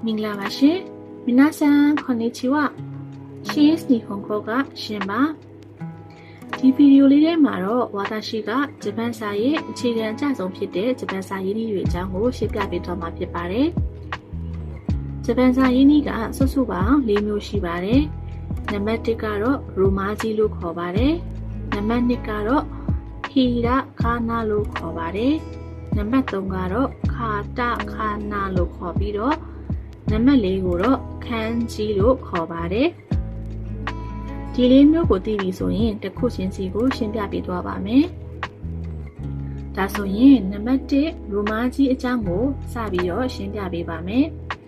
မင်္ဂလာပါရှင်။皆さんこんにちは။ရှင်းနီဟွန်ကိုကရှင်ပါ။ဒီဗီဒီယိုလေးထဲမှာတော့ဝါတာရှိကဂျပန်စာရဲ့အခြေခံအကျဆုံးဖြစ်တဲ့ဂျပန်စာရင်းနှီးတွေအကြောင်းကိုရှင်းပြပေးတော့မှာဖြစ်ပါတယ်။ဂျပန်စာရင်းနှီးကစုစုပေါင်း၄မျိုးရှိပါတယ်။နံပါတ်1ကတော့ရိုမာကြီးလို့ခေါ်ပါတယ်။နံပါတ်2ကတော့ဟီရာခါနာလို့ခေါ်ပါတယ်။နံပါတ်3ကတော့ခါတာခါနာလို့ခေါ်ပြီးတော့နံပါတ်4ကိုတော့ခန်းကြီးလို့ခေါ်ပါတယ်။ဒီလေးမျိုးကိုသိပြီဆိုရင်တစ်ခုချင်းစီကိုရှင်းပြပေးသွားပါမယ်။ဒါဆိုရင်နံပါတ်1ရိုမာကြီးအကြောင်းကိုစပြီးတော့ရှင်းပြပေးပါမယ်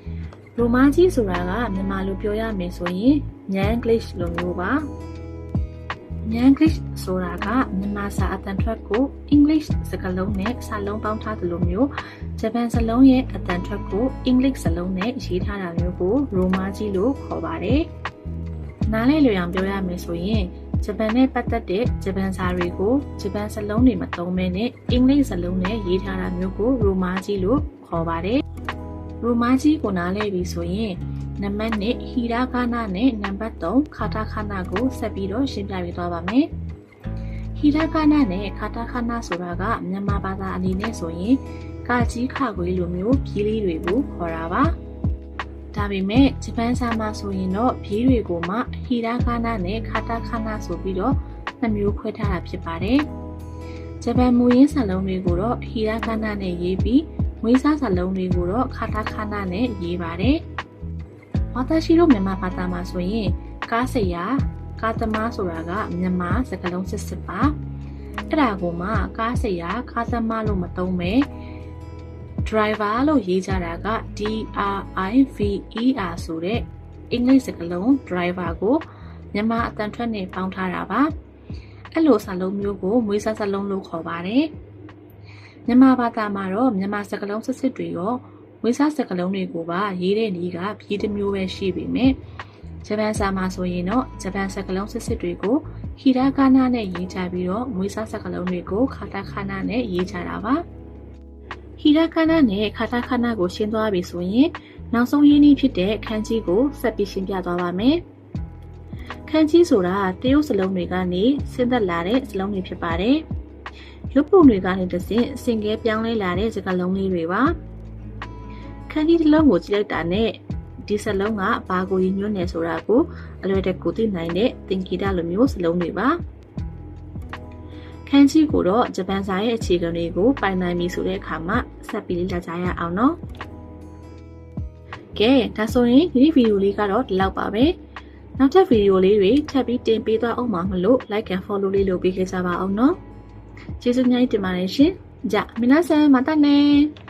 ။ရိုမာကြီးဆိုတာကမြန်မာလိုပြောရမယ်ဆိုရင်ညန်ဂလစ်လိုမျိုးပါ။ညန်ဂလစ်ဆိုတာကမြန်မာစာအတန်ထွက်ကိုအင်္ဂလိပ်စကားလုံးနဲ့စာလုံးပေါင်းထားသလိုမျိုးဂျပန်စလုံးရဲ့အတန်ထွက်ကိုအင်္ဂလိပ်စလုံးနဲ့ရေးထားတာမျိုးကိုရိုမာကြီးလို့ခေါ်ပါတယ်။နားလည်လွယ်အောင်ပြောရမယ်ဆိုရင်ဂျပန်နဲ့ပတ်သက်တဲ့ဂျပန်စာတွေကိုဂျပန်စလုံးတွေမသုံးဘဲနဲ့အင်္ဂလိပ်စလုံးနဲ့ရေးထားတာမျိုးကိုရိုမာကြီးလို့ခေါ်ပါတယ်။ရိုမာကြီးကိုနားလည်ပြီဆိုရင်နံပါတ်2ဟီရာဂါနာနဲ့နံပါတ်3ကာတာခါနာကိုဆက်ပြီးတော့ရှင်းပြပေးသွားပါမယ်။ဟီရာဂါနာနဲ့ကာတာခါနာဆိုတာကမြန်မာဘာသာအနေနဲ့ဆိုရင်ကာကြီးခခွေးလိုမျိုးဖြီးလေးတွေကိုခေါ်တာပါ။ဒါပေမဲ့ဂျပန်စာမှာဆိုရင်တော့ဖြီးတွေကိုမှဟီရာဂါနာနဲ့ကာတာခါနာဆိုပြီးတော့နှစ်မျိုးခွဲထားတာဖြစ်ပါတယ်။ဂျပန်မူရင်းစာလုံးတွေကိုတော့ဟီရာဂါနာနဲ့ရေးပြီးမွေးစားစာလုံးတွေကိုတော့ကာတာခါနာနဲ့ရေးပါတယ်။ဝါတာရှိတို့မြန်မာဘာသာမှာဆိုရင်ကားဆရာကားသမားဆိုတာကမြန်မာစကားလုံးစစ်စစ်ပါအဲ့ဒါကိုမှကားဆရာကားသမားလို့မသုံးပဲ driver လို့ရေးကြတာက driver ဆိုတဲ့အင်္ဂလိပ်စကားလုံး driver ကိုမြန်မာအတန်ထွက်နဲ့ပေါင်းထားတာပါအဲ့လိုစာလုံးမျိုးကိုမွေးစားစာလုံးလို့ခေါ်ပါတယ်မြန်မာဘာသာမှာတော့မြန်မာစကားလုံးစစ်စစ်တွေရောဝိစားစကားလုံးတွေကိုပါရေးတဲ့နည်းကဖြည်းတစ်မျိုးပဲရှိပေမဲ့ဂျပန်စာမှာဆိုရင်တော့ဂျပန်စကားလုံးစစ်စစ်တွေကိုဟီရာဂါနာနဲ့ရေးကြပြီးတော့ဝိစားစကားလုံးတွေကိုကာတာခါနာနဲ့ရေးကြတာပါဟီရာဂါနာနဲ့ကာတာခါနာကိုရှင်းသွားပြီဆိုရင်နောက်ဆုံးရင်းနှီးဖြစ်တဲ့ခန်းကြီးကိုဆက်ပြီးရှင်းပြသွားပါမယ်ခန်းကြီးဆိုတာတရုတ်စလုံးတွေကနေဆင်းသက်လာတဲ့စလုံးတွေဖြစ်ပါတယ်လူပုံတွေကနေတဆင့်စင်ကဲပြောင်းလဲလာတဲ့စကားလုံးလေးတွေပါခန်းကြီးတစ်လုံးကိုကြည့်လိုက်တာနဲ့ဒီစလုံးကဘာကိုရည်ညွှန်းနေဆိုတာကိုအလွယ်တကူသိနိုင်တဲ့သင်္ကေတလိုမျိုးစလုံးတွေပါခန်းကြီးကိုတော့ဂျပန်စာရဲ့အခြေခံတွေကိုပိုင်နိုင်ပြီဆိုတဲ့အခါမှာဆက်ပြီးလေ့လာကြရအောင်နော်ကဲဒါဆိုရင်ဒီဗီဒီယိုလေးကတော့ဒီလောက်ပါပဲနောက်ထပ်ဗီဒီယိုလေးတွေထပ်ပြီးတင်ပေးသွားအောင်ပါမလို့ like and follow လေးလုပ်ပေးခဲ့ကြပါအောင်နော်ကျေးဇူးများတင်ပါတယ်ရှင်じゃあ皆さんまたね